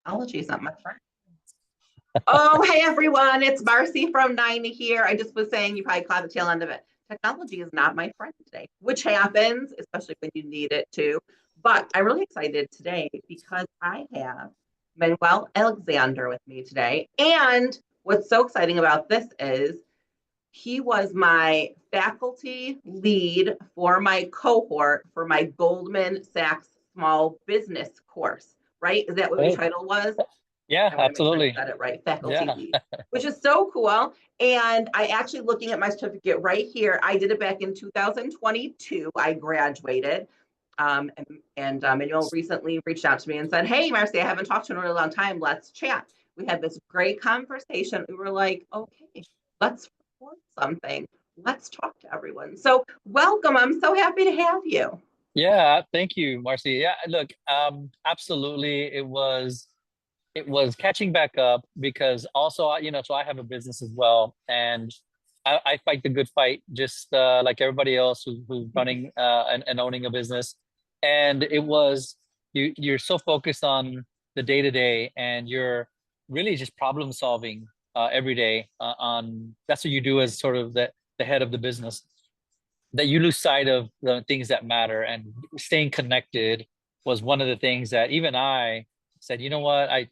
Technology is not my friend. Oh, hey everyone, it's Marcy from 90 here. I just was saying, you probably caught the tail end of it. Technology is not my friend today, which happens, especially when you need it to. But I'm really excited today because I have Manuel Alexander with me today. And what's so exciting about this is he was my faculty lead for my cohort for my Goldman Sachs small business course, right? Is that what your Right. title was? Yeah, I want to make sure I absolutely. said it right, faculty Yeah. lead, which is so cool. And I actually, looking at my certificate right here, I did it back in 2022. I graduated. Manuel recently reached out to me and said, "Hey, Marcy, I haven't talked to you in a really long time. Let's chat." We had this great conversation. We were like, "Okay, let's record something. Let's talk to everyone." So, welcome. I'm so happy to have you. Yeah, thank you, Marcy. Yeah, look, absolutely. It was catching back up because also, so I have a business as well, and I fight the good fight just like everybody else who's running and owning a business. And it was you're so focused on the day to day, and you're really just problem solving every day. On That's what you do as sort of the head of the business, that you lose sight of the things that matter, and staying connected was one of the things that even I said, you know what, I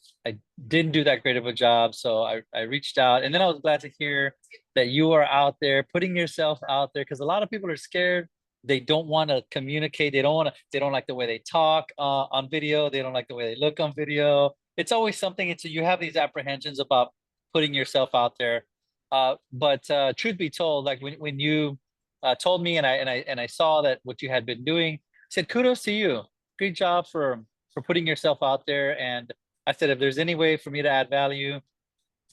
didn't do that great of a job. So I reached out, and then I was glad to hear that you are out there putting yourself out there, because a lot of people are scared. They don't want to communicate. They don't like the way they talk on video. They don't like the way they look on video. It's always something. It's you have these apprehensions about putting yourself out there. But truth be told, like when you told me, and I saw that what you had been doing. I said, kudos to you. Great job for putting yourself out there. And I said, if there's any way for me to add value,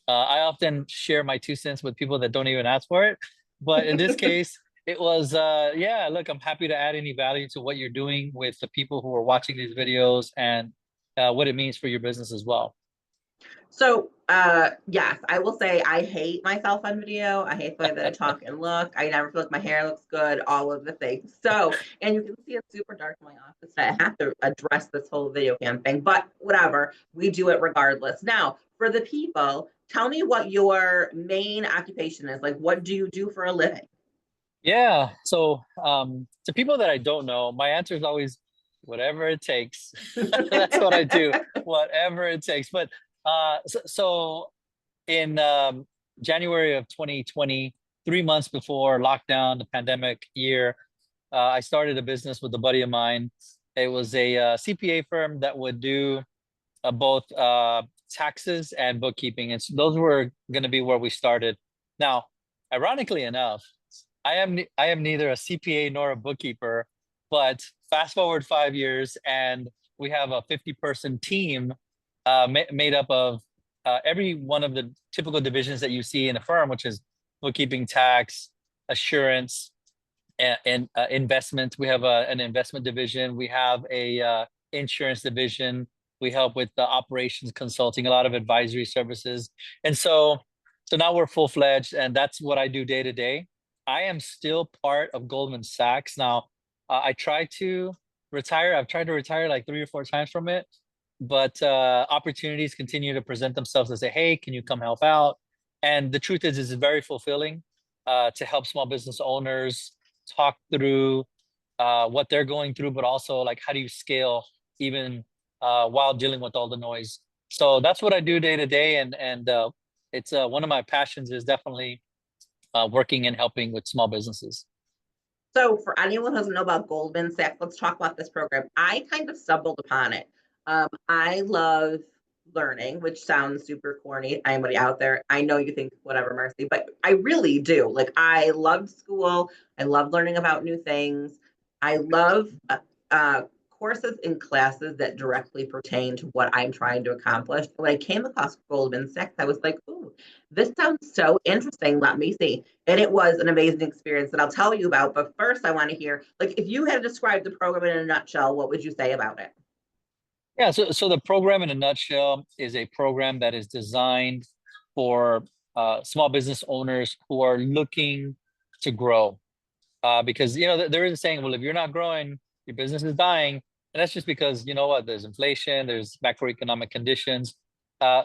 I often share my 2 cents with people that don't even ask for it. But in this case, it was yeah. Look, I'm happy to add any value to what you're doing with the people who are watching these videos, and what it means for your business as well. So, yes, I will say I hate myself on video. I hate the way that I talk and look. I never feel like my hair looks good, all of the things. So, and you can see it's super dark in my office. I have to address this whole video cam thing, but whatever, we do it regardless. Now, for the people, tell me what your main occupation is. Like, what do you do for a living? Yeah. So, to people that I don't know, my answer is always whatever it takes. That's what I do, whatever it takes. But so in January of 2020, 3 months before lockdown, the pandemic year, I started a business with a buddy of mine. It was a CPA firm that would do both taxes and bookkeeping. And so those were going to be where we started. Now, ironically enough, I am neither a CPA nor a bookkeeper, but fast forward 5 years, and we have a 50-person team made up of every one of the typical divisions that you see in a firm, which is bookkeeping, tax, assurance, and investment. We have an investment division. We have a insurance division. We help with the operations consulting, a lot of advisory services. And so now we're full fledged, and that's what I do day to day. I am still part of Goldman Sachs. Now, I try to retire. I've tried to retire like 3 or 4 times from it, but opportunities continue to present themselves and say, "Hey, can you come help out?" And the truth is, it's very fulfilling to help small business owners talk through what they're going through, but also like how do you scale even while dealing with all the noise. So that's what I do day to day, and it's one of my passions is definitely working and helping with small businesses. So, for anyone who doesn't know about Goldman Sachs, let's talk about this program. I kind of stumbled upon it. I love learning, which sounds super corny. Anybody out there, I know you think whatever, Marcy, but I really do. Like, I loved school. I love learning about new things. I love courses and classes that directly pertain to what I'm trying to accomplish. When I came across Goldman Sachs, I was like, "Ooh, this sounds so interesting. Let me see." And it was an amazing experience that I'll tell you about. But first, I want to hear, like, if you had to describe the program in a nutshell, what would you say about it? Yeah, so the program in a nutshell is a program that is designed for small business owners who are looking to grow. Because there is a saying, well, if you're not growing, your business is dying. And that's just because, you know what, there's inflation, there's macroeconomic conditions. Uh,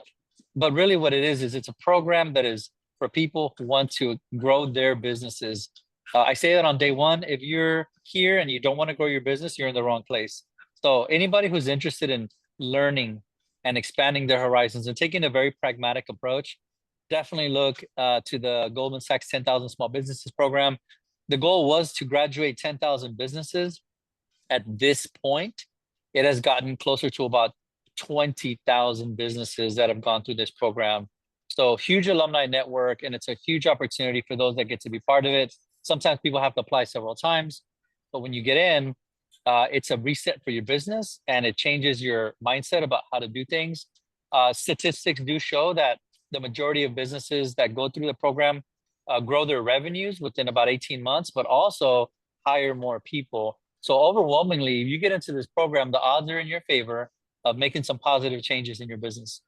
but really what it is it's a program that is for people who want to grow their businesses. I say that on day one, if you're here and you don't want to grow your business, you're in the wrong place. So anybody who's interested in learning and expanding their horizons and taking a very pragmatic approach, definitely look to the Goldman Sachs 10,000 Small Businesses program. The goal was to graduate 10,000 businesses. At this point, it has gotten closer to about 20,000 businesses that have gone through this program. So huge alumni network, and it's a huge opportunity for those that get to be part of it. Sometimes people have to apply several times, but when you get in, it's a reset for your business and it changes your mindset about how to do things. Statistics do show that the majority of businesses that go through the program grow their revenues within about 18 months, but also hire more people. So overwhelmingly, if you get into this program, the odds are in your favor of making some positive changes in your business.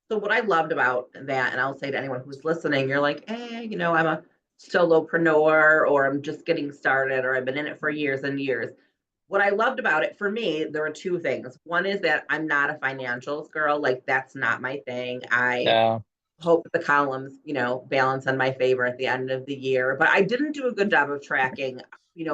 So what I loved about that, and I'll say to anyone who's listening, you're like, I'm a solopreneur, or I'm just getting started, or I've been in it for years and years. What I loved about it, for me, there were two things. One is that I'm not a financials girl. Like, that's not my thing. I Yeah. hope the columns, balance in my favor at the end of the year. But I didn't do a good job of tracking,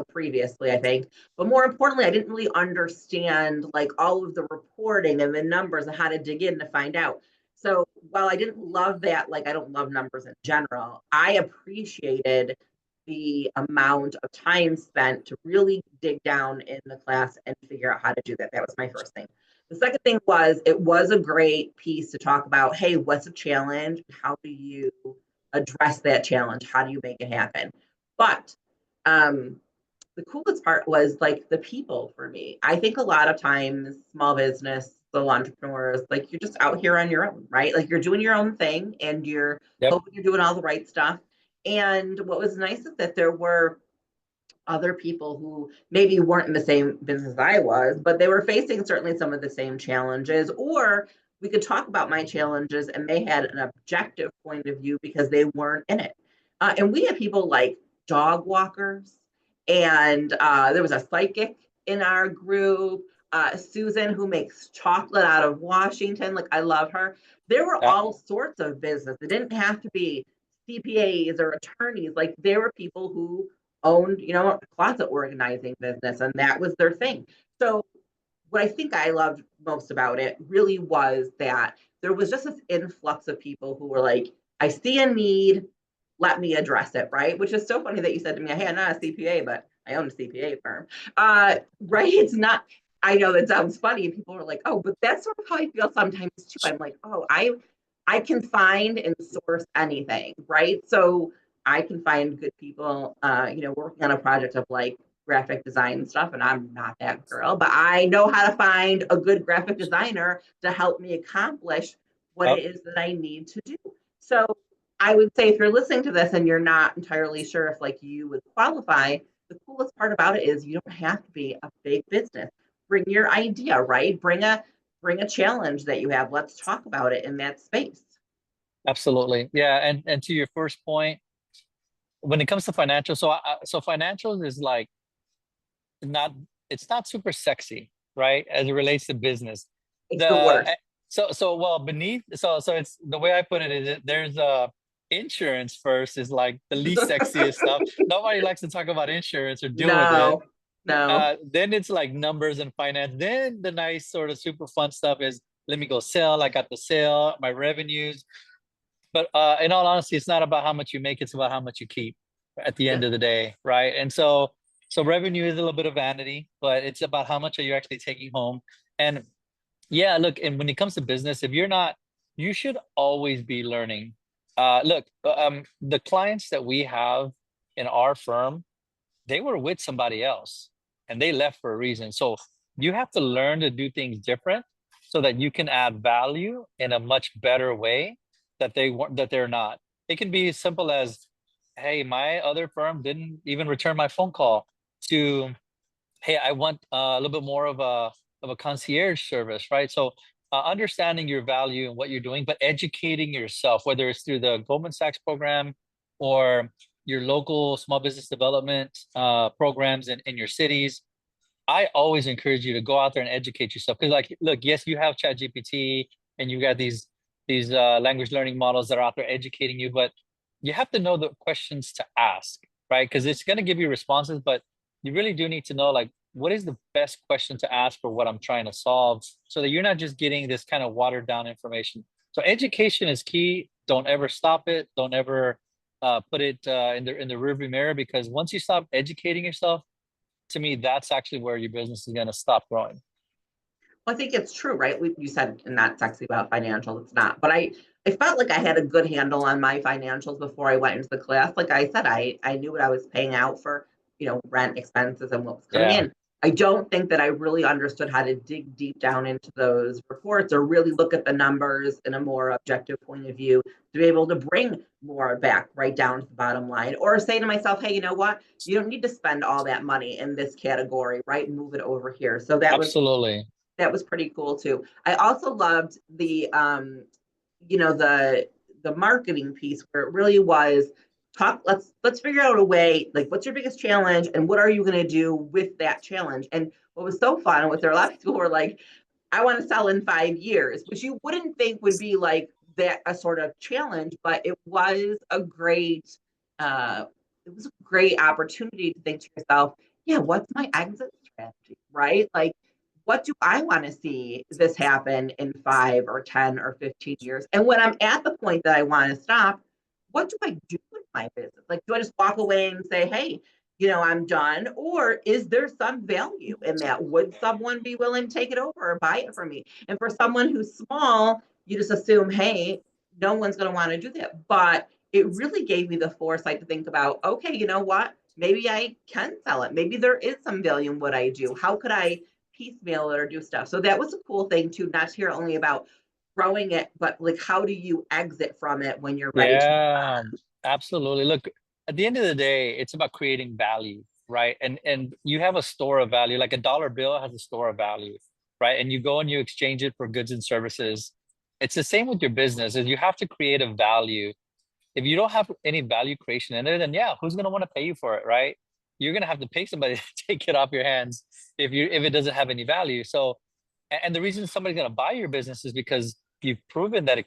previously, I think. But more importantly, I didn't really understand like all of the reporting and the numbers and how to dig in to find out. So while I didn't love that, like I don't love numbers in general, I appreciated the amount of time spent to really dig down in the class and figure out how to do that. That was my first thing. The second thing was it was a great piece to talk about, hey, what's a challenge? How do you address that challenge? How do you make it happen? But the coolest part was like the people for me. I think a lot of times small business, the entrepreneurs, like you're just out here on your own, right? Like you're doing your own thing and you're Yep. hoping you're doing all the right stuff. And what was nice is that there were other people who maybe weren't in the same business I was, but they were facing certainly some of the same challenges. Or we could talk about my challenges and they had an objective point of view because they weren't in it. And we had people like dog walkers, and there was a psychic in our group, Susan, who makes chocolate out of Washington. Like, I love her. There were Yeah. all sorts of business. It didn't have to be CPAs or attorneys. Like, there were people who owned, a closet organizing business, and that was their thing. So what I think I loved most about it really was that there was just this influx of people who were like, I see a need, let me address it, right? Which is so funny that you said to me, hey, I'm not a CPA, but I own a CPA firm. Right? It's not, I know that sounds funny. And people are like, oh, but that's sort of how I feel sometimes too. I'm like, oh, I can find and source anything, right? So I can find good people, working on a project of like graphic design stuff, and I'm not that girl, but I know how to find a good graphic designer to help me accomplish what it Yep. is that I need to do. So I would say if you're listening to this and you're not entirely sure if like you would qualify, the coolest part about it is you don't have to be a big business. Bring your idea, right? Bring a challenge that you have. Let's talk about it in that space. Absolutely. Yeah. And to your first point, when it comes to financial, so financials is like not it's not super sexy, right? As it relates to business. It's the The worst. so well beneath so it's the way I put it is there's insurance first is like the least sexiest stuff. Nobody likes to talk about insurance or deal with it. No, no. Then it's like numbers and finance. Then the nice sort of super fun stuff is let me go sell. I got the sale, my revenues. But in all honesty, it's not about how much you make, it's about how much you keep at the Yeah. end of the day, right? And so revenue is a little bit of vanity, but it's about how much are you actually taking home. And yeah, look, and when it comes to business, if you're not, you should always be learning. Look, the clients that we have in our firm, they were with somebody else and they left for a reason. So you have to learn to do things different so that you can add value in a much better way that they weren't that they're not. It can be as simple as, hey, my other firm didn't even return my phone call to, hey, I want a little bit more of a concierge service, right? So understanding your value and what you're doing, but educating yourself, whether it's through the Goldman Sachs program or your local small business development programs in your cities. I always encourage you to go out there and educate yourself. Because like, look, yes, you have ChatGPT and you got these language learning models that are out there educating you, but you have to know the questions to ask, right? Because it's going to give you responses, but you really do need to know like what is the best question to ask for what I'm trying to solve, so that you're not just getting this kind of watered down information. So education is key. Don't ever stop it. Don't ever put it in the rearview mirror, because once you stop educating yourself, to me, that's actually where your business is going to stop growing. Well, I think it's true, right? You said not sexy about financials. It's not, but I felt like I had a good handle on my financials before I went into the class. Like I said, I knew what I was paying out for, rent expenses and what was coming Yeah, in. I don't think that I really understood how to dig deep down into those reports or really look at the numbers in a more objective point of view to be able to bring more back right down to the bottom line, or say to myself, hey, you know what? You don't need to spend all that money in this category, right? Move it over here. So absolutely. that was pretty cool too. I also loved the you know, the marketing piece where it really was talk, let's figure out a way, like what's your biggest challenge and what are you going to do with that challenge. And what was so fun was there a lot of people who were like, I want to sell in 5 years, which you wouldn't think would be like that a sort of challenge, but uh it was a great opportunity to think to yourself, yeah, what's my exit strategy, right? Like what do I want to see this happen in 5 or 10 or 15 years? And when I'm at the point that I want to stop, what do I do with my business? Like, do I just walk away and say, hey, I'm done? Or is there some value in that? Would someone be willing to take it over or buy it from me? And for someone who's small, you just assume, hey, no one's going to want to do that. But it really gave me the foresight to think about, okay, you know what? Maybe I can sell it. Maybe there is some value in what I do. How could I piecemeal it or do stuff? So that was a cool thing too, not to hear only about growing it, but like how do you exit from it when you're ready to move Yeah, on? absolutely. Look, at the end of the day, it's about creating value, right? And you have a store of value, like a dollar bill has a store of value, right? And you go and you exchange it for goods and services. It's the same with your business, is you have to create a value. If you don't have any value creation in it, then yeah, who's gonna want to pay you for it, right? You're gonna have to pay somebody to take it off your hands if it doesn't have any value. So, and the reason somebody's gonna buy your business is because you've proven that it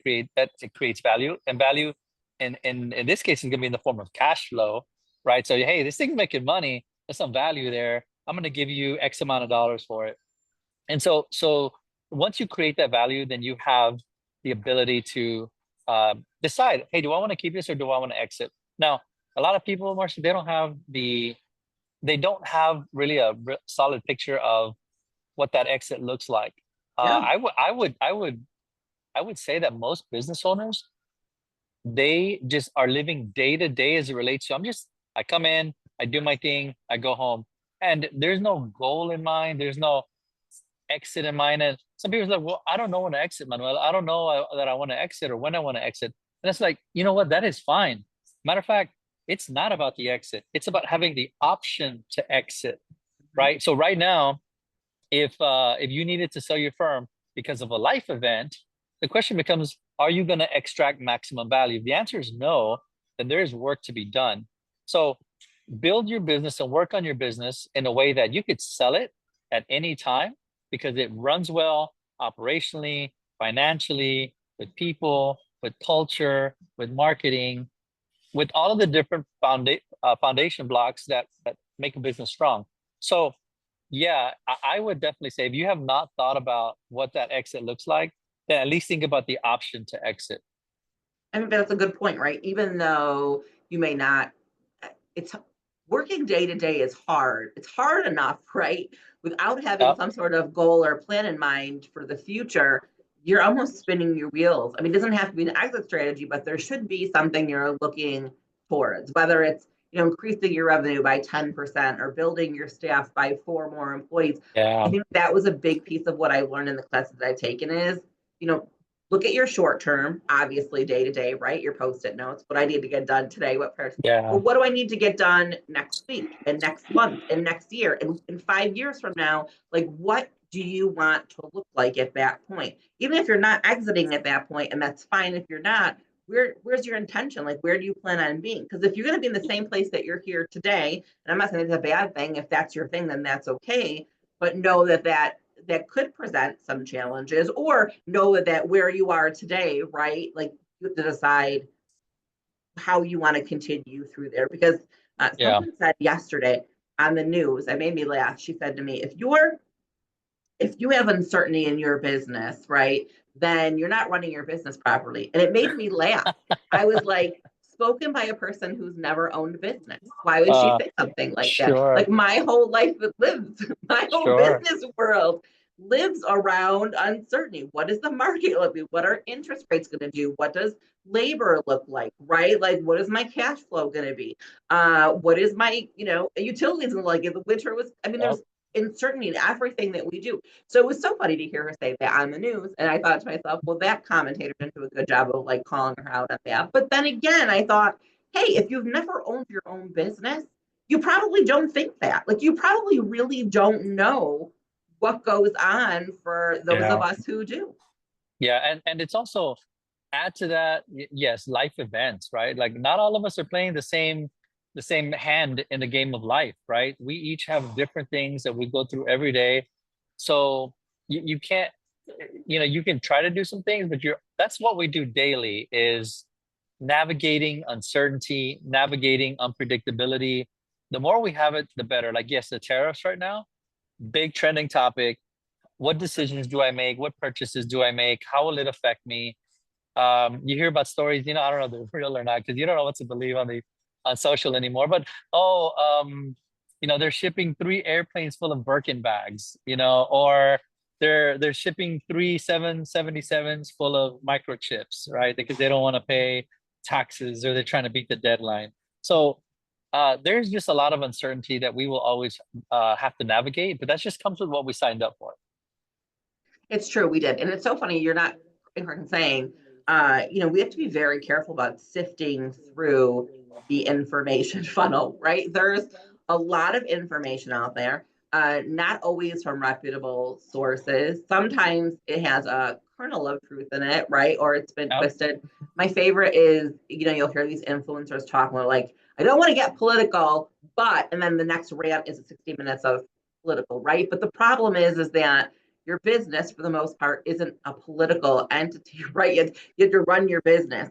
creates value, and value in this case is gonna be in the form of cash flow, right? So hey, this thing's making money. There's some value there. I'm gonna give you X amount of dollars for it. And so once you create that value, then you have the ability to decide, hey, do I want to keep this or do I want to exit? Now, a lot of people, Marcia, they don't have really a solid picture of what that exit looks like. Yeah. I would say that most business owners, they just are living day to day as it relates to, I come in, I do my thing, I go home. And there's no goal in mind. There's no exit in mind. And some people are like, well, I don't know when to exit, Manuel. I don't know that I want to exit or when I want to exit. And it's like, you know what? That is fine. Matter of fact, it's not about the exit. It's about having the option to exit, Mhm. right? So right now, if you needed to sell your firm because of a life event, the question becomes, are you going to extract maximum value? If the answer is no, then there is work to be done. So build your business and work on your business in a way that you could sell it at any time because it runs well operationally, financially, with people, with culture, with marketing, with all of the different foundation blocks that make a business strong. So yeah, I would definitely say if you have not thought about what that exit looks like, then at least think about the option to exit. I think that's a good point, right? Even though you may not, it's working day to day is hard. It's hard enough, right? Without having Yep. some sort of goal or plan in mind for the future, you're almost spinning your wheels. I mean, it doesn't have to be an exit strategy, but there should be something you're looking towards, whether it's increasing your revenue by 10% or building your staff by 4 more employees. I Yeah. think that was a big piece of what I learned in the classes that I've taken is, you know, look at your short term, obviously day to day, right? Your post-it notes, what I need to get done today, what parts, Yeah. but what do I need to get done next week and next month and next year and in 5 years from now? Like, what do you want to look like at that point? Even if you're not exiting at that point, and that's fine if you're not, where's your intention? Like, where do you plan on being? Because if you're going to be in the same place that you're here today, and I'm not saying it's a bad thing, if that's your thing, then that's okay. but know that that could present some challenges, or know that where you are today, right? Like you have to decide how you want to continue through there. Because Yeah. someone said yesterday on the news, that made me laugh. She said to me, if you have uncertainty in your business, right, then you're not running your business properly. And it made me laugh. I was like, spoken by a person who's never owned a business. Why would she Uh, say something like that? sure. Like my whole life lives, my whole Sure. business world lives around uncertainty. What does the market look like? What are interest rates going to do? What does labor look like? Right? Like, what is my cash flow going to be? What is my, utilities going to like? If the winter was, I mean, Yep. there's uncertainty in everything that we do. So it was so funny to hear her say that on the news. And I thought to myself, well, that commentator didn't do a good job of like calling her out on that. But then again, I thought, hey, if you've never owned your own business, you probably don't think that. Like you probably really don't know what goes on for those of Yeah. us who do. Yeah. And it's also, add to that, yes, life events, right? Like not all of us are playing the same hand in the game of life, right? We each have different things that we go through every day. So you can't, you can try to do some things, but that's what we do daily is navigating uncertainty, navigating unpredictability. The more we have it, the better. Like, yes, the tariffs right now, big trending topic. What decisions do I make? What purchases do I make? How will it affect me? You hear about stories, I don't know if they're real or not, because you don't know what to believe on social anymore. But they're shipping 3 airplanes full of Birkin bags, or they're shipping 3 777s full of microchips, right? Because they don't want to pay taxes or they're trying to beat the deadline. So there's just a lot of uncertainty that we will always have to navigate, but that just comes with what we signed up for. It's true, we did. And it's so funny, you're not incorrect in saying, we have to be very careful about sifting through the information funnel, right? There's a lot of information out there, not always from reputable sources. Sometimes it has a kernel of truth in it, right? Or it's been Yep. twisted. My favorite is, you'll hear these influencers talking about like, I don't want to get political, but, and then the next rant is 60 minutes of political, right? But the problem is that your business, for the most part, isn't a political entity, right? You have to run your business.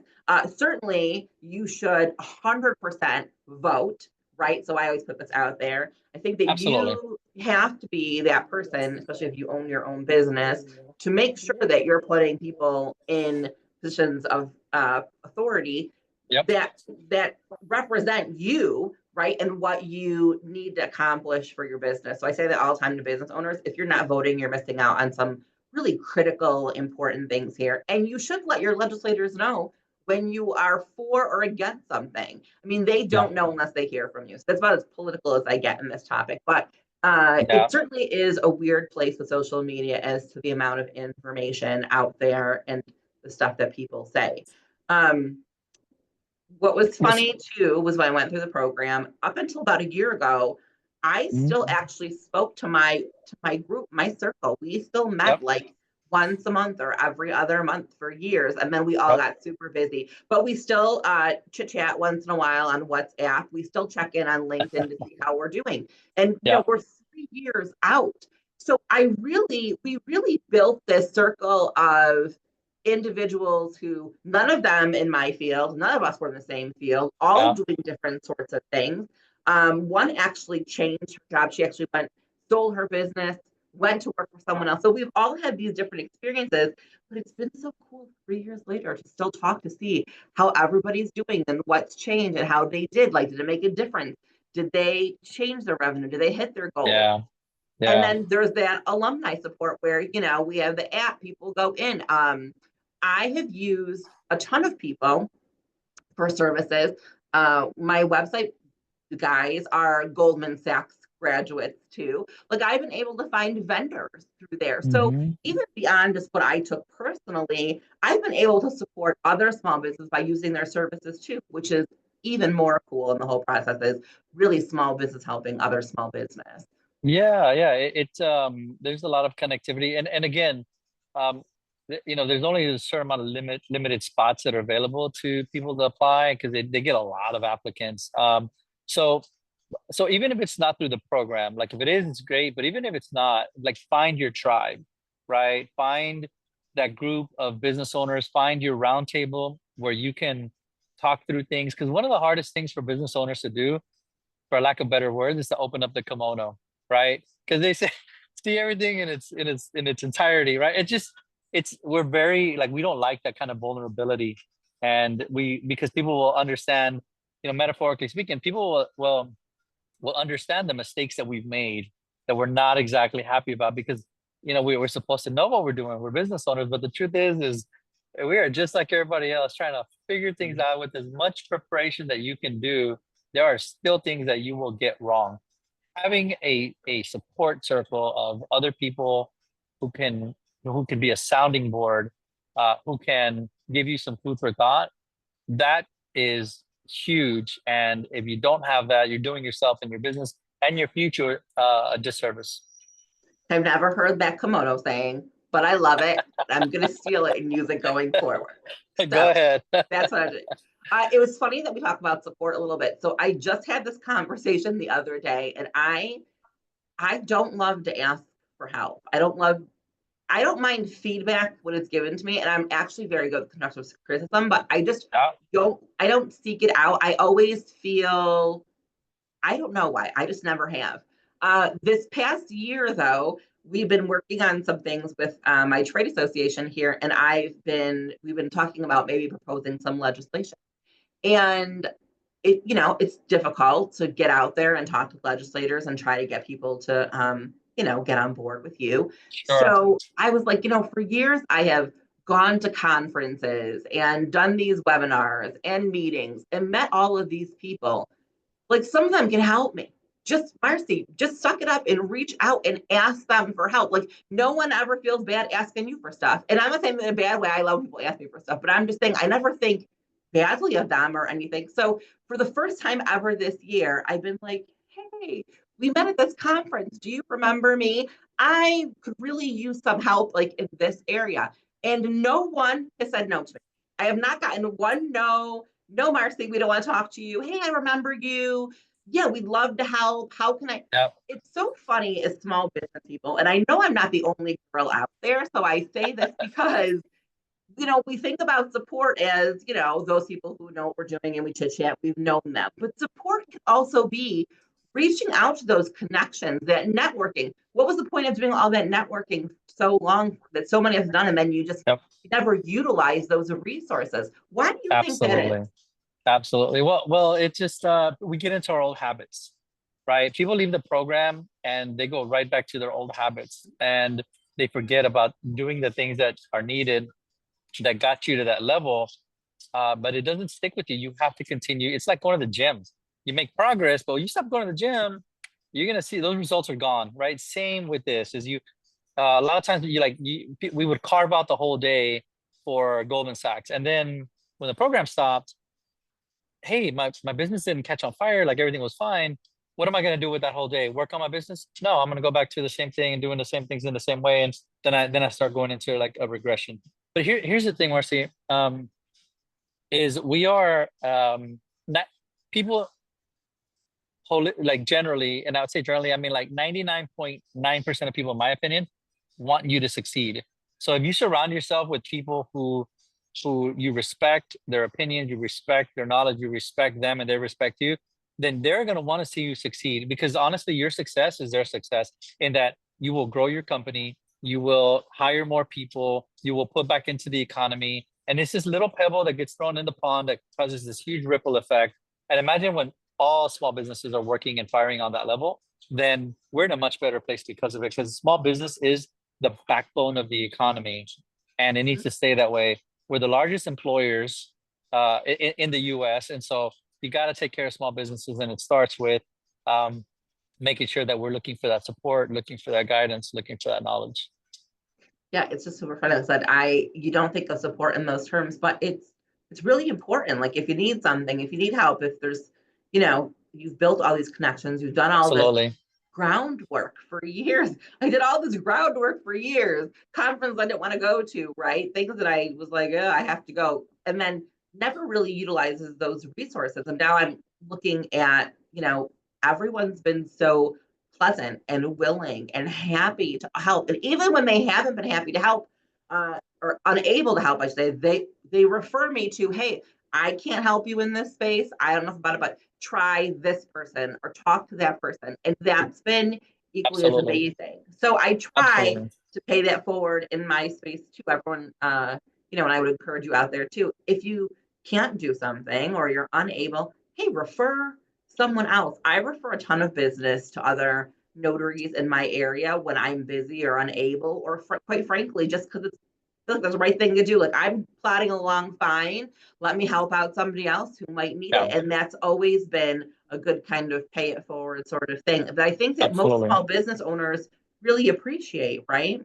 Certainly, you should 100% vote, right? So I always put this out there. I think that Absolutely. you have to be that person, especially if you own your own business, to make sure that you're putting people in positions of authority Yep. that represent you, right, and what you need to accomplish for your business. So I say that all the time to business owners: if you're not voting, you're missing out on some really critical, important things here. And you should let your legislators know when you are for or against something. I mean, they Yeah. don't know unless they hear from you. So that's about as political as I get in this topic. But Yeah. it certainly is a weird place with social media as to the amount of information out there and the stuff that people say. Um, what was Was, funny too was when I went through the program, up until about a year ago, I mhm. still actually spoke to my group, my circle. We still met Yep. like once a month or every other month for years. And then we all Yep. got super busy. But we still chit chat once in a while on WhatsApp. We still check in on LinkedIn to see how we're doing. And Yeah. we're 3 years out. So we really built this circle of individuals who, none of them in my field, none of us were in the same field, all Yeah. doing different sorts of things. One actually changed her job. She actually sold her business, went to work for someone else. So we've all had these different experiences, but it's been so cool 3 years later to still talk to see how everybody's doing and what's changed and how they did. Like, did it make a difference? Did they change their revenue? Did they hit their goals? Yeah. And Yeah. then there's that alumni support where, we have the app, people go in. I have used a ton of people for services. My website guys are Goldman Sachs graduates too. Like, I've been able to find vendors through there. So Hmm. even beyond just what I took personally, I've been able to support other small businesses by using their services too, which is even more cool in the whole process, is really small business helping other small business. Yeah. Yeah. There's a lot of connectivity. And again, um, there's only a certain amount of limited spots that are available to people to apply because they get a lot of applicants. So So even if it's not through the program, like if it is, it's great. But even if it's not, like find your tribe, right? Find that group of business owners, find your roundtable where you can talk through things. Because one of the hardest things for business owners to do, for lack of better words, is to open up the kimono, right? Because they say see everything in its entirety, right? We're very like we don't like that kind of vulnerability, and we because people will understand, metaphorically speaking, people will understand the mistakes that we've made that we're not exactly happy about because we're supposed to know what we're doing. We're business owners, but the truth is we are just like everybody else trying to figure things out with as much preparation that you can do. There are still things that you will get wrong. Having a support circle of other people who can be a sounding board, who can give you some food for thought, that is huge. And if you don't have that, you're doing yourself and your business and your future a disservice. I've never heard that kimono saying, but I love it. I'm going to steal it and use it going forward. Go So ahead. that's what I did. It was funny that we talked about support a little bit. So I just had this conversation the other day, and I don't love to ask for help. I don't mind feedback when it's given to me, and I'm actually very good with constructive criticism, but I just Yeah. I don't seek it out. I always feel, I don't know why. I just never have. This past year, though, we've been working on some things with my trade association here, and we've been talking about maybe proposing some legislation. And it's difficult to get out there and talk to legislators and try to get people to, get on board with you. Sure. So I was like, for years I have gone to conferences and done these webinars and meetings and met all of these people. Like, some of them can help me. Just, Marcy, just suck it up and reach out and ask them for help. Like, no one ever feels bad asking you for stuff. And I'm not saying in a bad way. I love people ask me for stuff, but I'm just saying I never think badly of them or anything. So for the first time ever this year, I've been like, hey, we met at this conference. Do you remember me? I could really use some help, like, in this area. And no one has said no to me. I have not gotten one no. No, Marcy, we don't want to talk to you. Hey, I remember you. Yeah, we'd love to help. How can I? Yeah. It's so funny as small business people. And I know I'm not the only girl out there. So I say this because, we think about support as, those people who know what we're doing and we chit chat, we've known them. But support can also be reaching out to those connections, that networking. What was the point of doing all that networking so long that so many have done, and then you just Yep. never utilize those resources? Why do you think that Absolutely. is? Absolutely. Well, it's just we get into our old habits, right? People leave the program and they go right back to their old habits, and they forget about doing the things that are needed that got you to that level. But it doesn't stick with you. You have to continue. It's like going to the gym. You make progress, but when you stop going to the gym, you're gonna see those results are gone, right? Same with this. Is you a lot of times we would carve out the whole day for Goldman Sachs, and then when the program stopped, hey, my business didn't catch on fire, like everything was fine. What am I going to do with that whole day? Work on my business? No, I'm going to go back to the same thing and doing the same things in the same way, and then I start going into like a regression. But here's the thing, Marcy, is we are not people like generally, and I would say generally, I mean like 99.9% of people, in my opinion, want you to succeed. So if you surround yourself with people who you respect their opinions, you respect their knowledge, you respect them, and they respect you, then they're going to want to see you succeed, because honestly, your success is their success, in that you will grow your company, you will hire more people, you will put back into the economy. And it's this little pebble that gets thrown in the pond that causes this huge ripple effect. And imagine when all small businesses are working and firing on that level, then we're in a much better place because of it. Because small business is the backbone of the economy, and it needs to stay that way. We're the largest employers in the U.S., and so you got to take care of small businesses, and it starts with making sure that we're looking for that support, looking for that guidance, looking for that knowledge. Yeah, it's just super fun. I said, you don't think of support in those terms, but it's really important. Like, if you need something, if you need help, if there's, you've built all these connections, you've done all this Absolutely. groundwork for years. I did all this groundwork for years. Conference I didn't want to go to, right? Things that I was like, oh, I have to go, and then never really utilizes those resources. And now I'm looking at, everyone's been so pleasant and willing and happy to help. And even when they haven't been happy to help, or unable to help, I say, they refer me to, hey, I can't help you in this space. I don't know about it, but try this person or talk to that person. And that's been equally as Absolutely. amazing. So I try Absolutely. to pay that forward in my space to everyone, and I would encourage you out there too. If you can't do something or you're unable, hey, refer someone else. I refer a ton of business to other notaries in my area when I'm busy or unable, or quite frankly, just because it's like that's the right thing to do. Like I'm plodding along fine. Let me help out somebody else who might need Yeah, it. And that's always been a good kind of pay it forward sort of thing that I think that most absolutely. small business owners really appreciate, right?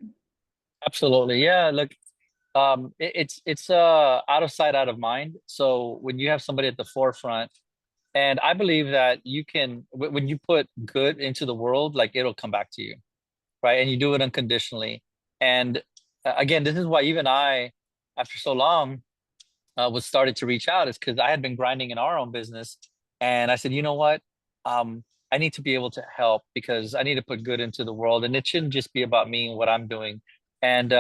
Absolutely. Yeah. Look, it's out of sight, out of mind. So when you have somebody at the forefront, and I believe that you can, when you put good into the world, like it'll come back to you, right? And you do it unconditionally. And again, this is why even I, after so long, was started to reach out, is because I had been grinding in our own business, and I said, you know what, I need to be able to help because I need to put good into the world, and it shouldn't just be about me and what I'm doing. And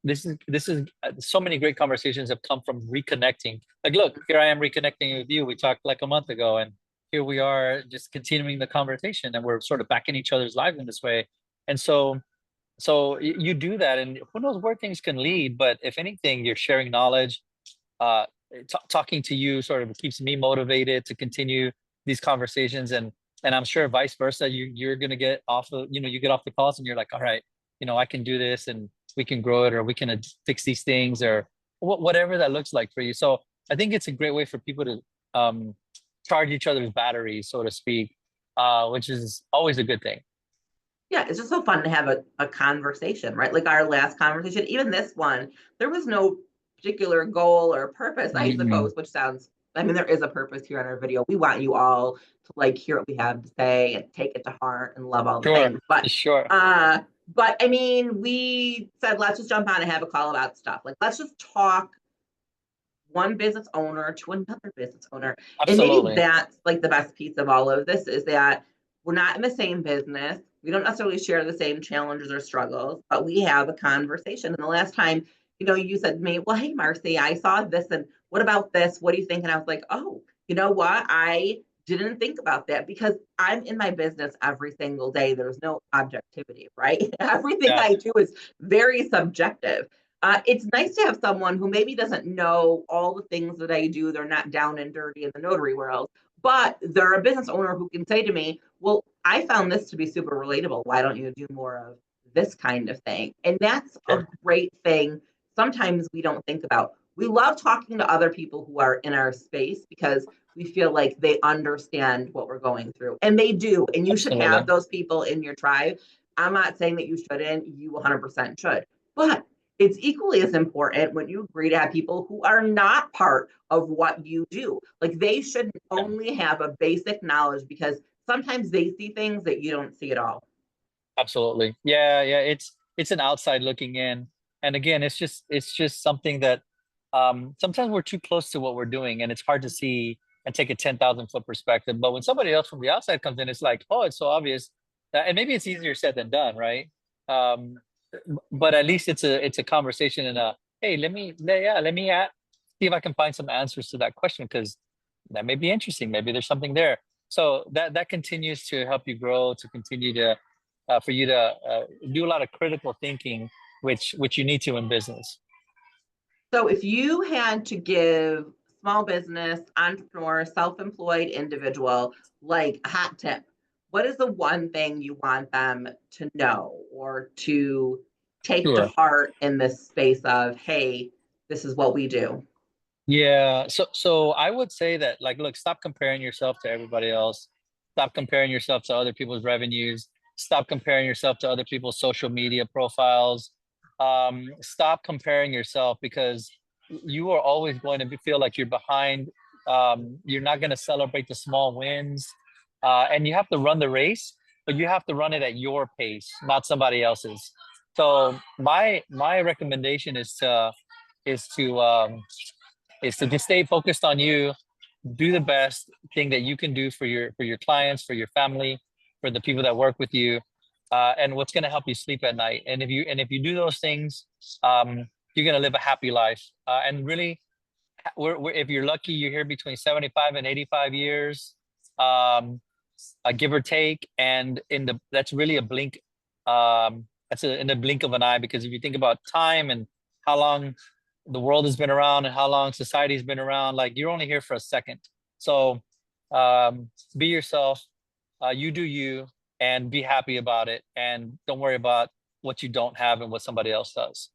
this is so many great conversations have come from reconnecting. Like, look, here I am reconnecting with you. We talked like a month ago, and here we are just continuing the conversation, and we're sort of back in each other's lives in this way. And so you do that, and who knows where things can lead. But if anything, you're sharing knowledge. uh Talking to you sort of keeps me motivated to continue these conversations, and I'm sure vice versa, you're going to get off of, you get off the calls and you're like, all right, I can do this, and we can grow it, or we can fix these things, or whatever that looks like for you. So I think it's a great way for people to charge each other's batteries, so to speak, which is always a good thing. Yeah, it's just so fun to have a conversation, right? Like our last conversation, even this one, there was no particular goal or purpose, I Mm, suppose, which sounds, I mean, there is a purpose here on our video. We want you all to like hear what we have to say and take it to heart and love all the sure. things. Sure. But I mean, we said let's just jump on and have a call about stuff. Like let's just talk one business owner to another business owner. And maybe Absolutely. that's like the best piece of all of this is that we're not in the same business. We don't necessarily share the same challenges or struggles, but we have a conversation. And the last time, you said to me, well, hey, Marcy, I saw this and what about this? What do you think? And I was like, oh, you know what? I didn't think about that because I'm in my business every single day. There's no objectivity, right? Everything Yeah. I do is very subjective. It's nice to have someone who maybe doesn't know all the things that I do. They're not down and dirty in the notary world, but they're a business owner who can say to me, well, I found this to be super relatable. Why don't you do more of this kind of thing? And that's a Sure. great thing. Sometimes we don't think about. We love talking to other people who are in our space because we feel like they understand what we're going through. And they do. And you should have Absolutely. those people in your tribe. I'm not saying that you shouldn't, you 100% should. But it's equally as important when you agree to have people who are not part of what you do. Like they should Yeah. only have a basic knowledge because sometimes they see things that you don't see at all. Absolutely. Yeah, yeah. It's an outside looking in. And again, it's just something that sometimes we're too close to what we're doing, and it's hard to see and take a 10,000 foot perspective. But when somebody else from the outside comes in, it's like, oh, it's so obvious. And maybe it's easier said than done, right? Um, but at least it's a conversation, and hey, let me see if I can find some answers to that question, because that may be interesting. Maybe there's something there. So that continues to help you grow, to continue to for you to do a lot of critical thinking, which you need to in business. So if you had to give small business, entrepreneur, self-employed individual like a hot tip, what is the one thing you want them to know or to take to Sure. heart in this space of, hey, this is what we do? Yeah. So I would say that, like, look, stop comparing yourself to everybody else. Stop comparing yourself to other people's revenues. Stop comparing yourself to other people's social media profiles. Stop comparing yourself, because you are always going to feel like you're behind. You're not going to celebrate the small wins, and you have to run the race, but you have to run it at your pace, not somebody else's. So my recommendation is to is to just stay focused on you, do the best thing that you can do for your clients, for your family, for the people that work with you, and what's going to help you sleep at night. And if you do those things, you're going to live a happy life. And really, if you're lucky, you're here between 75 and 85 years, give or take. And that's really a blink. In the blink of an eye, because if you think about time and how long the world has been around and how long society's been around, like, you're only here for a second. So be yourself, you do you, and be happy about it. And don't worry about what you don't have and what somebody else does.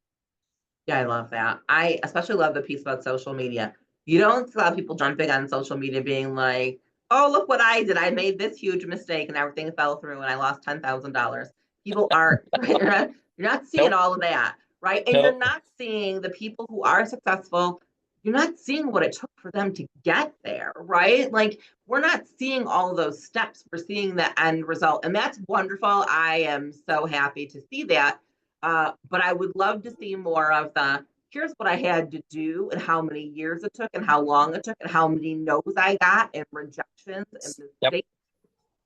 Yeah, I love that. I especially love the piece about social media. You don't see a lot of people jumping on social media being like, oh, look what I did. I made this huge mistake and everything fell through and I lost $10,000. People aren't, right? You're not seeing Nope. all of that, right? And you're Nope. not seeing the people who are successful. You're not seeing what it took for them to get there, right? Like, we're not seeing all of those steps. We're seeing the end result. And that's wonderful. I am so happy to see that. But I would love to see more of here's what I had to do and how many years it took and how long it took and how many no's I got and rejections and Yep. mistakes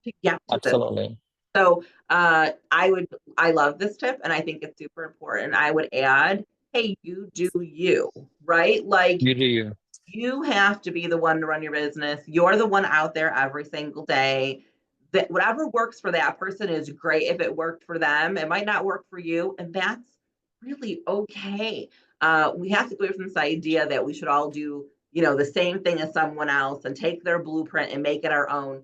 to get to this. Absolutely. So I love this tip and I think it's super important. I would add, hey, you do you, right? Like, You do you. you have to be the one to run your business. You're the one out there every single day. That whatever works for that person is great. If it worked for them, it might not work for you, and that's really okay. We have to go from this idea that we should all do, the same thing as someone else and take their blueprint and make it our own.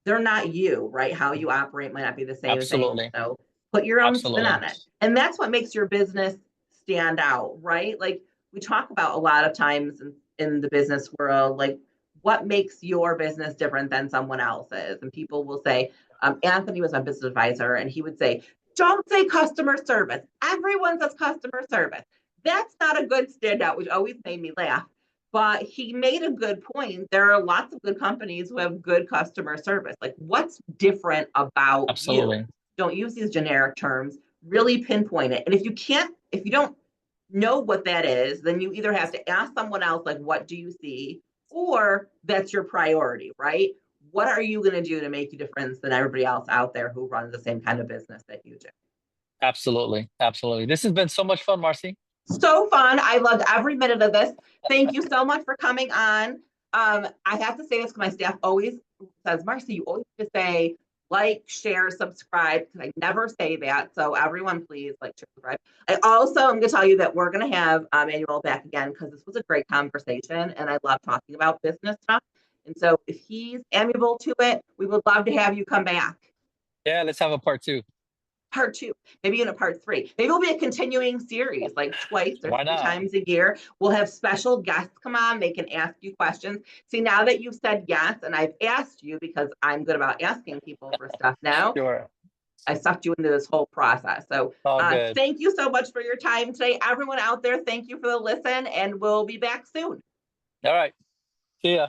They're not you, right? How you operate might not be the same thing. Absolutely. So put your own spin Absolutely. on it. And that's what makes your business stand out, right? Like, we talk about a lot of times in the business world, like, what makes your business different than someone else's? And people will say, Anthony was my business advisor, and he would say, don't say customer service. Everyone says customer service. That's not a good standout, which always made me laugh. But he made a good point. There are lots of good companies who have good customer service. Like, what's different about you? Absolutely. Don't use these generic terms. Really pinpoint it. And if you don't know what that is, then you either have to ask someone else, like, what do you see? Or that's your priority, right? What are you going to do to make a difference than everybody else out there who runs the same kind of business that you do? Absolutely. Absolutely. This has been so much fun, Marcy. So fun. I loved every minute of this. Thank you so much for coming on. I have to say this because my staff always says, Marcy, you always have to say like, share, subscribe, because I never say that. So everyone, please like, share, subscribe. I also am going to tell you that we're going to have Manuel back again because this was a great conversation and I love talking about business stuff. And so if he's amiable to it, we would love to have you come back. Yeah, let's have a part 2. Part 2, maybe in a part 3. Maybe it'll be a continuing series, like twice or 3 times a year. We'll have special guests come on. They can ask you questions. See, now that you've said yes, and I've asked you because I'm good about asking people for stuff now, Sure. I sucked you into this whole process. So thank you so much for your time today. Everyone out there, thank you for the listen, and we'll be back soon. All right. See ya.